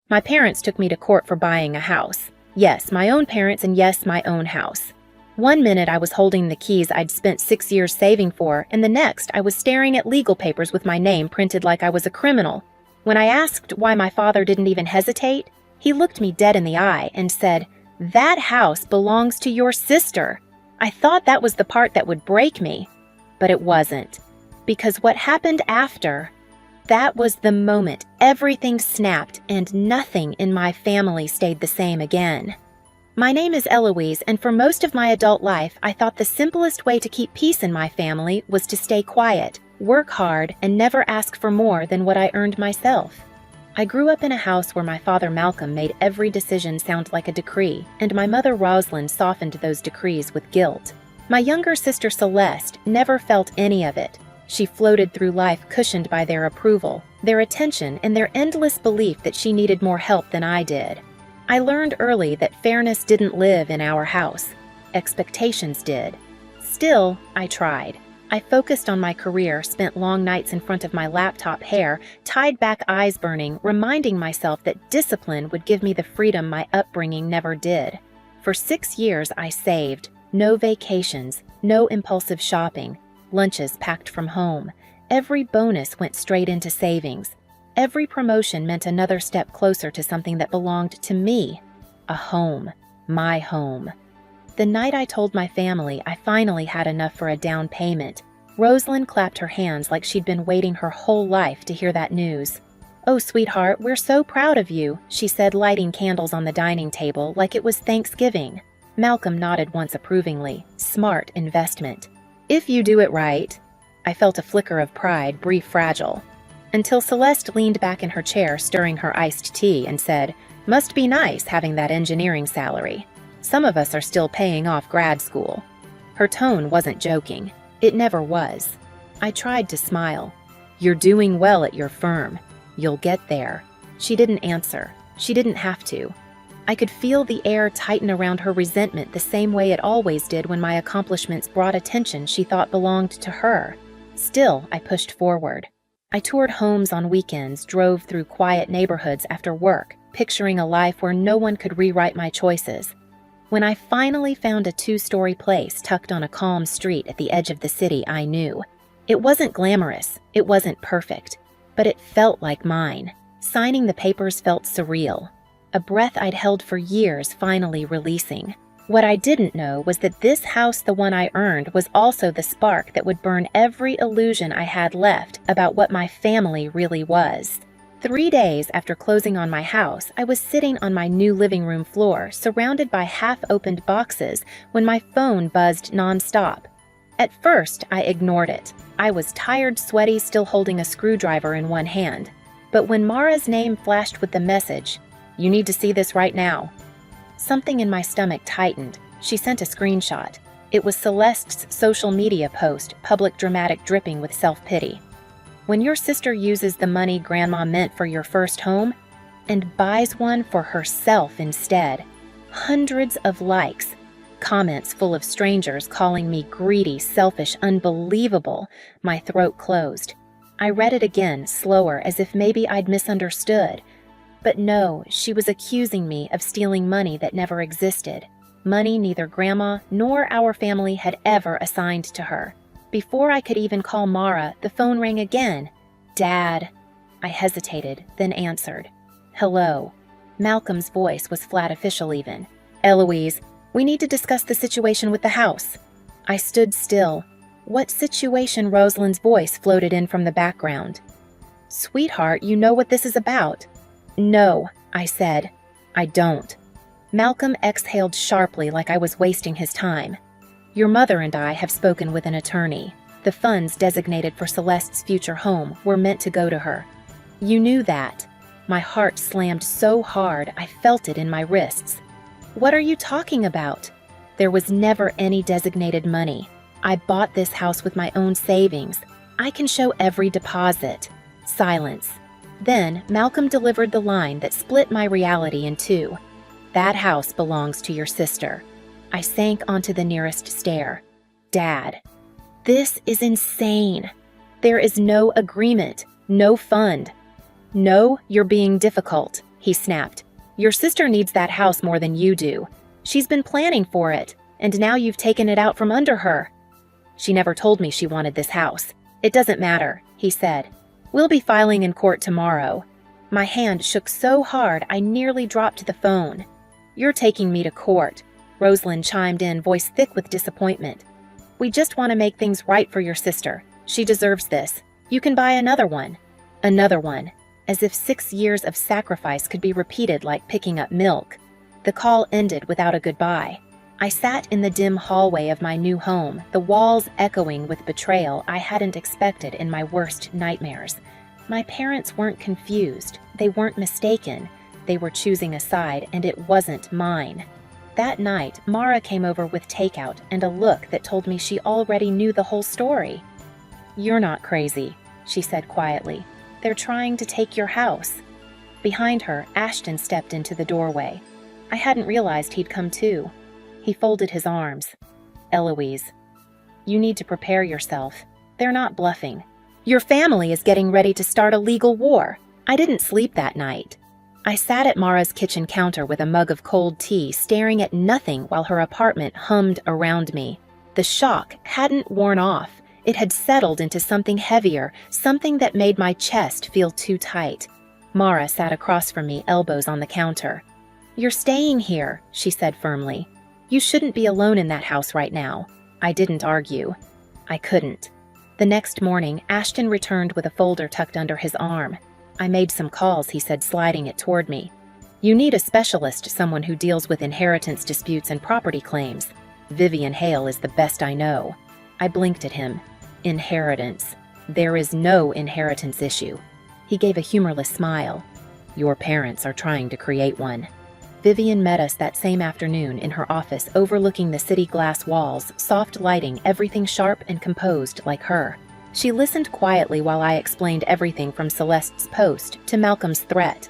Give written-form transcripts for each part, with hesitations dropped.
My parents took me to court for buying a house. Yes, my own parents, and yes, my own house. One minute I was holding the keys I'd spent 6 years saving for, and the next I was staring at legal papers with my name printed like I was a criminal. When I asked why my father didn't even hesitate, he looked me dead in the eye and said, "That house belongs to your sister." I thought that was the part that would break me, but it wasn't. Because what happened after, that was the moment everything snapped and nothing in my family stayed the same again. My name is Eloise, and for most of my adult life, I thought the simplest way to keep peace in my family was to stay quiet, work hard, and never ask for more than what I earned myself. I grew up in a house where my father Malcolm made every decision sound like a decree, and my mother Rosalind softened those decrees with guilt. My younger sister Celeste never felt any of it. She floated through life cushioned by their approval, their attention, and their endless belief that she needed more help than I did. I learned early that fairness didn't live in our house. Expectations did. Still, I tried. I focused on my career, spent long nights in front of my laptop, hair tied back, eyes burning, reminding myself that discipline would give me the freedom my upbringing never did. For 6 years, I saved. No vacations, no impulsive shopping, lunches packed from home. Every bonus went straight into savings. Every promotion meant another step closer to something that belonged to me. A home. My home. The night I told my family I finally had enough for a down payment, Rosalind clapped her hands like she'd been waiting her whole life to hear that news. "Oh, sweetheart, we're so proud of you," she said, lighting candles on the dining table like it was Thanksgiving. Malcolm nodded once approvingly. Smart investment. "If you do it right." I felt a flicker of pride, brief, fragile. Until Celeste leaned back in her chair, stirring her iced tea, and said, "Must be nice having that engineering salary. Some of us are still paying off grad school." Her tone wasn't joking. It never was. I tried to smile. "You're doing well at your firm. You'll get there." She didn't answer. She didn't have to. I could feel the air tighten around her resentment the same way it always did when my accomplishments brought attention she thought belonged to her. Still, I pushed forward. I toured homes on weekends, drove through quiet neighborhoods after work, picturing a life where no one could rewrite my choices. When I finally found a 2-story place tucked on a calm street at the edge of the city, I knew. It wasn't glamorous, it wasn't perfect, but it felt like mine. Signing the papers felt surreal. A breath I'd held for years finally releasing. What I didn't know was that this house, the one I earned, was also the spark that would burn every illusion I had left about what my family really was. 3 days after closing on my house, I was sitting on my new living room floor, surrounded by half-opened boxes, when my phone buzzed nonstop. At first, I ignored it. I was tired, sweaty, still holding a screwdriver in one hand. But when Mara's name flashed with the message, "You need to see this right now," something in my stomach tightened. She sent a screenshot. It was Celeste's social media post, public dramatic dripping with self-pity. "When your sister uses the money Grandma meant for your first home and buys one for herself instead." Hundreds of likes. Comments full of strangers calling me greedy, selfish, unbelievable. My throat closed. I read it again, slower, as if maybe I'd misunderstood. But no, she was accusing me of stealing money that never existed. Money neither Grandma nor our family had ever assigned to her. Before I could even call Mara, the phone rang again. "Dad." I hesitated, then answered. "Hello." Malcolm's voice was flat, official even. "Eloise, we need to discuss the situation with the house." I stood still. "What situation?" Rosalind's voice floated in from the background. "Sweetheart, you know what this is about." "No," I said. "I don't." Malcolm exhaled sharply like I was wasting his time. "Your mother and I have spoken with an attorney. The funds designated for Celeste's future home were meant to go to her. You knew that." My heart slammed so hard I felt it in my wrists. "What are you talking about?" "There was never any designated money. I bought this house with my own savings. I can show every deposit." Silence. Then Malcolm delivered the line that split my reality in two. "That house belongs to your sister." I sank onto the nearest stair. "Dad, this is insane. There is no agreement, no fund." "No, you're being difficult," he snapped. Your sister needs that house more than you do. She's been planning for it, and now you've taken it out from under her. She never told me she wanted this house. It doesn't matter, he said. We'll be filing in court tomorrow. My hand shook so hard I nearly dropped the phone. You're taking me to court, Rosalind chimed in, voice thick with disappointment. We just want to make things right for your sister. She deserves this. You can buy another one. Another one. As if 6 years of sacrifice could be repeated like picking up milk. The call ended without a goodbye. I sat in the dim hallway of my new home, the walls echoing with betrayal I hadn't expected in my worst nightmares. My parents weren't confused. They weren't mistaken. They were choosing a side, and it wasn't mine. That night, Mara came over with takeout and a look that told me she already knew the whole story. You're not crazy, she said quietly. They're trying to take your house. Behind her, Ashton stepped into the doorway. I hadn't realized he'd come too. He folded his arms. Eloise, you need to prepare yourself. They're not bluffing. Your family is getting ready to start a legal war. I didn't sleep that night. I sat at Mara's kitchen counter with a mug of cold tea, staring at nothing while her apartment hummed around me. The shock hadn't worn off. It had settled into something heavier, something that made my chest feel too tight. Mara sat across from me, elbows on the counter. You're staying here, she said firmly. You shouldn't be alone in that house right now. I didn't argue. I couldn't. The next morning, Ashton returned with a folder tucked under his arm. I made some calls, he said, sliding it toward me. You need a specialist, someone who deals with inheritance disputes and property claims. Vivian Hale is the best I know. I blinked at him. Inheritance. There is no inheritance issue. He gave a humorless smile. Your parents are trying to create one. Vivian met us that same afternoon in her office overlooking the city glass walls, soft lighting, everything sharp and composed like her. She listened quietly while I explained everything from Celeste's post to Malcolm's threat.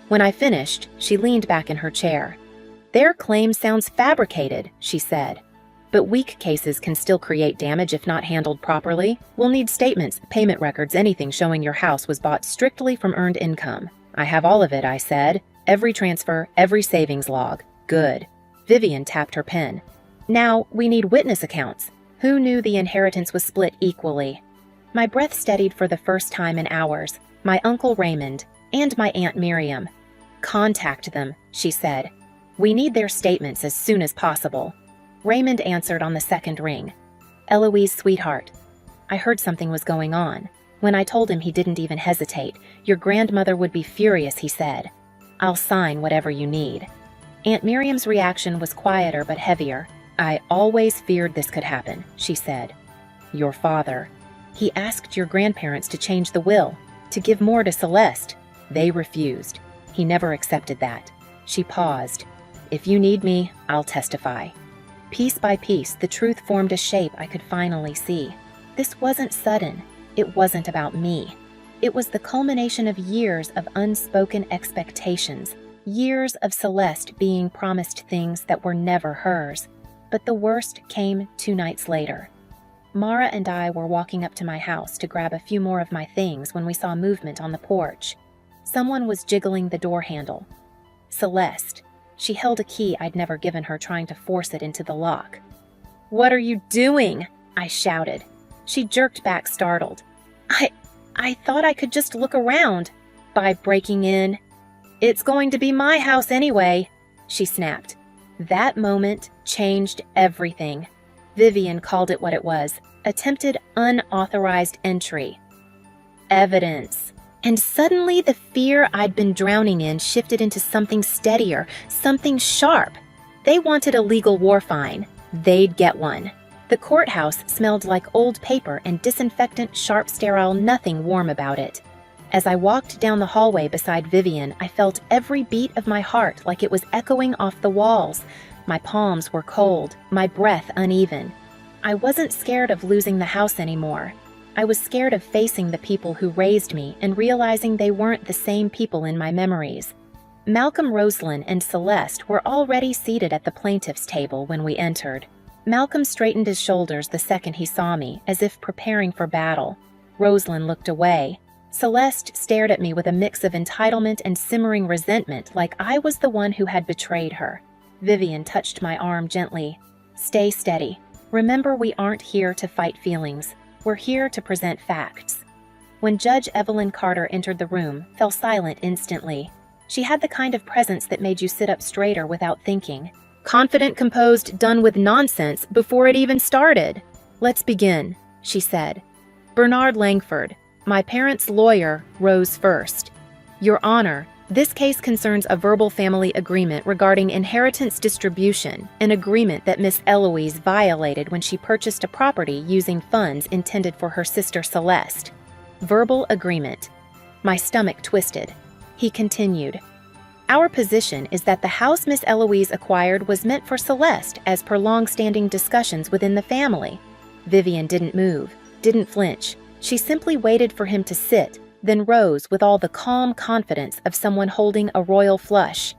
When I finished, she leaned back in her chair. Their claim sounds fabricated, she said. But weak cases can still create damage if not handled properly. We'll need statements, payment records, anything showing your house was bought strictly from earned income. I have all of it, I said. Every transfer, every savings log. Good. Vivian tapped her pen. Now, we need witness accounts. Who knew the inheritance was split equally? My breath steadied for the first time in hours. My Uncle Raymond and my Aunt Miriam. Contact them, she said. We need their statements as soon as possible. Raymond answered on the second ring. Eloise, sweetheart. I heard something was going on. When I told him, he didn't even hesitate. Your grandmother would be furious, he said. I'll sign whatever you need. Aunt Miriam's reaction was quieter but heavier. I always feared this could happen, she said. Your father. He asked your grandparents to change the will, to give more to Celeste. They refused. He never accepted that. She paused. If you need me, I'll testify. Piece by piece, the truth formed a shape I could finally see. This wasn't sudden. It wasn't about me. It was the culmination of years of unspoken expectations, years of Celeste being promised things that were never hers. But the worst came 2 nights later. Mara and I were walking up to my house to grab a few more of my things when we saw movement on the porch. Someone was jiggling the door handle. Celeste. She held a key I'd never given her, trying to force it into the lock. What are you doing? I shouted. She jerked back, startled. I thought I could just look around. By breaking in. It's going to be my house anyway, she snapped. That moment changed everything. Vivian called it what it was. Attempted unauthorized entry. Evidence. And suddenly the fear I'd been drowning in shifted into something steadier, something sharp. They wanted a legal war fine. They'd get one. The courthouse smelled like old paper and disinfectant, sharp, sterile, nothing warm about it. As I walked down the hallway beside Vivian, I felt every beat of my heart like it was echoing off the walls. My palms were cold, my breath uneven. I wasn't scared of losing the house anymore. I was scared of facing the people who raised me and realizing they weren't the same people in my memories. Malcolm, Rosalind, and Celeste were already seated at the plaintiff's table when we entered. Malcolm straightened his shoulders the second he saw me, as if preparing for battle. Rosalind looked away. Celeste stared at me with a mix of entitlement and simmering resentment, like I was the one who had betrayed her. Vivian touched my arm gently. "Stay steady. Remember, we aren't here to fight feelings. We're here to present facts." When Judge Evelyn Carter entered the room, fell silent instantly. She had the kind of presence that made you sit up straighter without thinking. Confident, composed, done with nonsense before it even started. "Let's begin," she said. Bernard Langford, my parents' lawyer, rose first. "Your Honor, this case concerns a verbal family agreement regarding inheritance distribution, an agreement that Miss Eloise violated when she purchased a property using funds intended for her sister Celeste." Verbal agreement. My stomach twisted. He continued, "Our position is that the house Miss Eloise acquired was meant for Celeste as per long-standing discussions within the family." Vivian didn't move, didn't flinch. She simply waited for him to sit, then rose with all the calm confidence of someone holding a royal flush.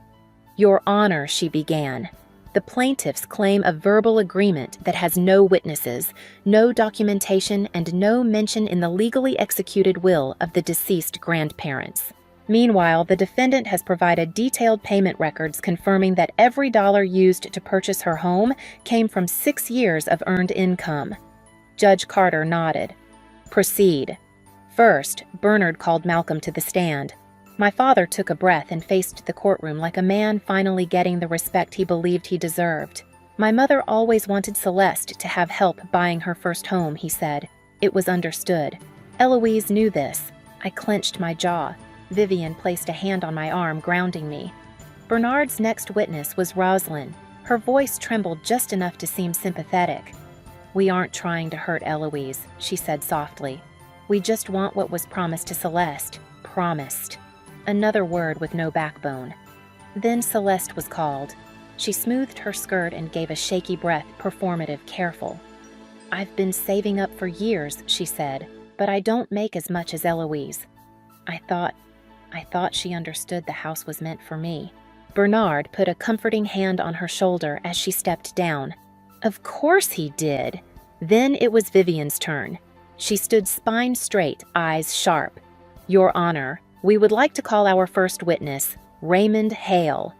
"Your Honor," she began, "the plaintiffs claim a verbal agreement that has no witnesses, no documentation, and no mention in the legally executed will of the deceased grandparents. Meanwhile, the defendant has provided detailed payment records confirming that every dollar used to purchase her home came from 6 years of earned income." Judge Carter nodded. "Proceed." First, Bernard called Malcolm to the stand. My father took a breath and faced the courtroom like a man finally getting the respect he believed he deserved. "My mother always wanted Celeste to have help buying her first home," he said. "It was understood. Eloise knew this." I clenched my jaw. Vivian placed a hand on my arm, grounding me. Bernard's next witness was Rosalind. Her voice trembled just enough to seem sympathetic. "We aren't trying to hurt Eloise," she said softly. "We just want what was promised to Celeste. Promised." Another word with no backbone. Then Celeste was called. She smoothed her skirt and gave a shaky breath, performative, careful. "I've been saving up for years," she said, "but I don't make as much as Eloise. I thought she understood the house was meant for me." Bernard put a comforting hand on her shoulder as she stepped down. Of course he did. Then it was Vivian's turn. She stood spine straight, eyes sharp. "Your Honor, we would like to call our first witness, Raymond Hale."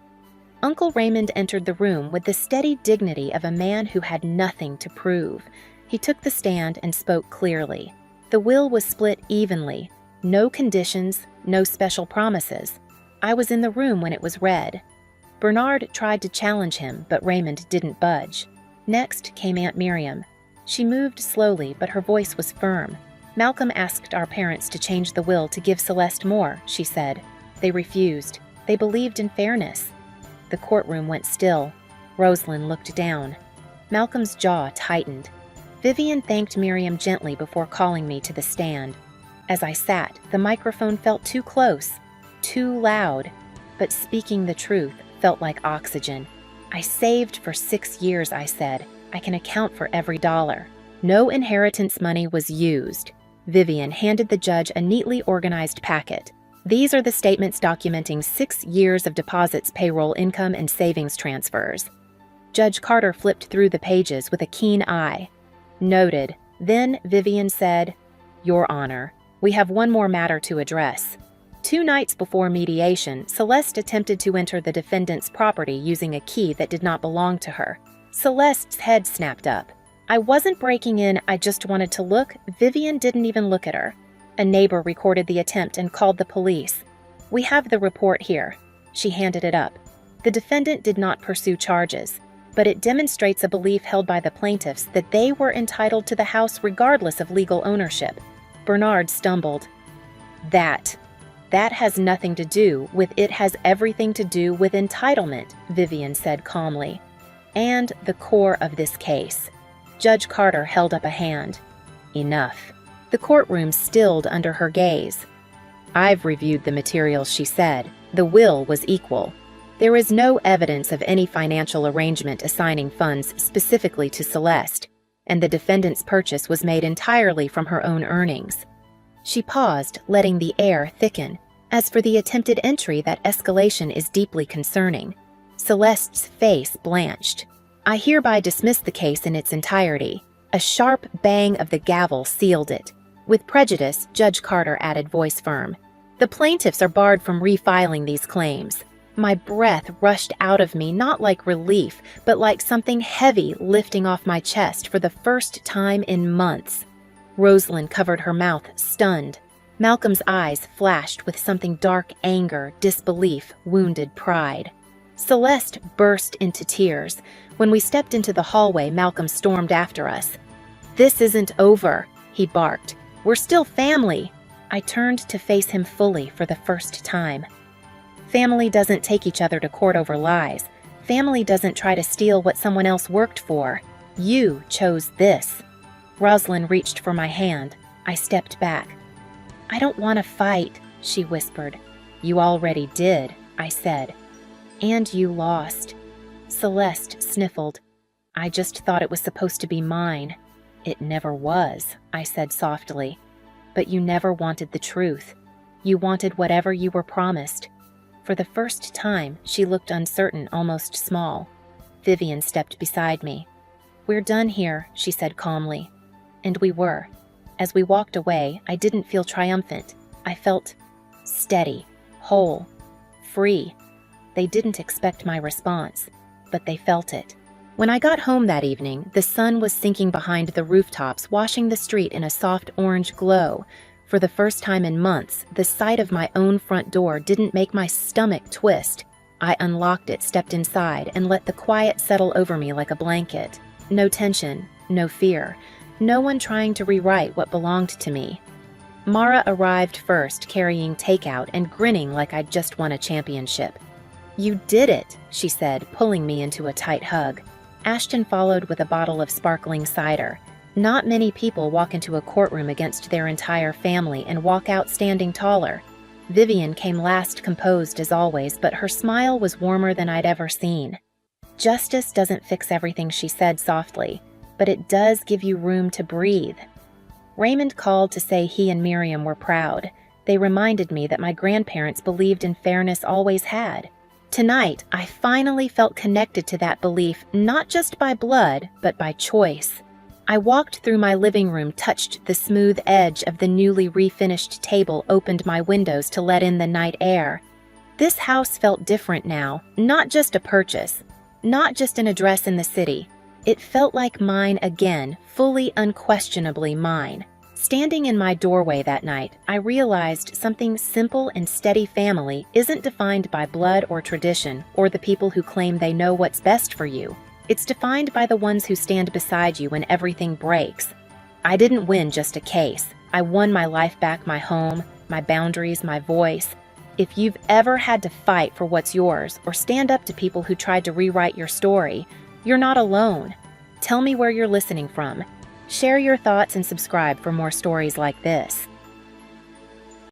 Uncle Raymond entered the room with the steady dignity of a man who had nothing to prove. He took the stand and spoke clearly. The will was split evenly. No conditions, no special promises. I was in the room when it was read. Bernard tried to challenge him, but Raymond didn't budge. Next came Aunt Miriam. She moved slowly, but her voice was firm. "Malcolm asked our parents to change the will to give Celeste more," she said. "They refused. They believed in fairness." The courtroom went still. Rosalind looked down. Malcolm's jaw tightened. Vivian thanked Miriam gently before calling me to the stand. As I sat, the microphone felt too close, too loud, but speaking the truth felt like oxygen. "I saved for 6 years," I said. "I can account for every dollar. No inheritance money was used." Vivian handed the judge a neatly organized packet. "These are the statements documenting 6 years of deposits, payroll, income, and savings transfers." Judge Carter flipped through the pages with a keen eye. "Noted." Then Vivian said, "Your Honor, we have one more matter to address. 2 nights before mediation, Celeste attempted to enter the defendant's property using a key that did not belong to her. Celeste's head snapped up. "I wasn't breaking in, I just wanted to look." Vivian didn't even look at her. A neighbor recorded the attempt and called the police. "We have the report here." She handed it up. The defendant did not pursue charges, but it demonstrates a belief held by the plaintiffs that they were entitled to the house regardless of legal ownership. Bernard stumbled. That has nothing to do with it has everything to do with entitlement," Vivian said calmly. "And the core of this case." Judge Carter held up a hand. "Enough." The courtroom stilled under her gaze. "I've reviewed the materials," she said. "The will was equal. There is no evidence of any financial arrangement assigning funds specifically to Celeste, and the defendant's purchase was made entirely from her own earnings." She paused, letting the air thicken. "As for the attempted entry, that escalation is deeply concerning." Celeste's face blanched. "I hereby dismiss the case in its entirety." A sharp bang of the gavel sealed it. With prejudice, Judge Carter added, voice firm. The plaintiffs are barred from refiling these claims. My breath rushed out of me, not like relief, but like something heavy lifting off my chest for the first time in months. Rosalind covered her mouth, stunned. Malcolm's eyes flashed with something dark: anger, disbelief, wounded pride. Celeste burst into tears. When we stepped into the hallway, Malcolm stormed after us. This isn't over, he barked. We're still family. I turned to face him fully for the first time. Family doesn't take each other to court over lies. Family doesn't try to steal what someone else worked for. You chose this. Rosalind reached for my hand. I stepped back. I don't want to fight, she whispered. You already did, I said. And you lost. Celeste sniffled. I just thought it was supposed to be mine. It never was, I said softly. But you never wanted the truth. You wanted whatever you were promised. For the first time, she looked uncertain, almost small. Vivian stepped beside me. We're done here, she said calmly. And we were. As we walked away, I didn't feel triumphant. I felt steady, whole, free. They didn't expect my response, but they felt it. When I got home that evening, the sun was sinking behind the rooftops, washing the street in a soft orange glow. For the first time in months, the sight of my own front door didn't make my stomach twist. I unlocked it, stepped inside, and let the quiet settle over me like a blanket. No tension, no fear. No one trying to rewrite what belonged to me. Mara arrived first, carrying takeout and grinning like I'd just won a championship. You did it, she said, pulling me into a tight hug. Ashton followed with a bottle of sparkling cider. Not many people walk into a courtroom against their entire family and walk out standing taller. Vivian came last, composed as always, but her smile was warmer than I'd ever seen. Justice doesn't fix everything, she said softly, but it does give you room to breathe. Raymond called to say he and Miriam were proud. They reminded me that my grandparents believed in fairness, always had. Tonight, I finally felt connected to that belief, not just by blood, but by choice. I walked through my living room, touched the smooth edge of the newly refinished table, opened my windows to let in the night air. This house felt different now, not just a purchase, not just an address in the city. It felt like mine again, fully, unquestionably mine. Standing in my doorway that night, I realized something simple and steady: family isn't defined by blood or tradition or the people who claim they know what's best for you. It's defined by the ones who stand beside you when everything breaks. I didn't win just a case. I won my life back, my home, my boundaries, my voice. If you've ever had to fight for what's yours or stand up to people who tried to rewrite your story, you're not alone. Tell me where you're listening from. Share your thoughts and subscribe for more stories like this.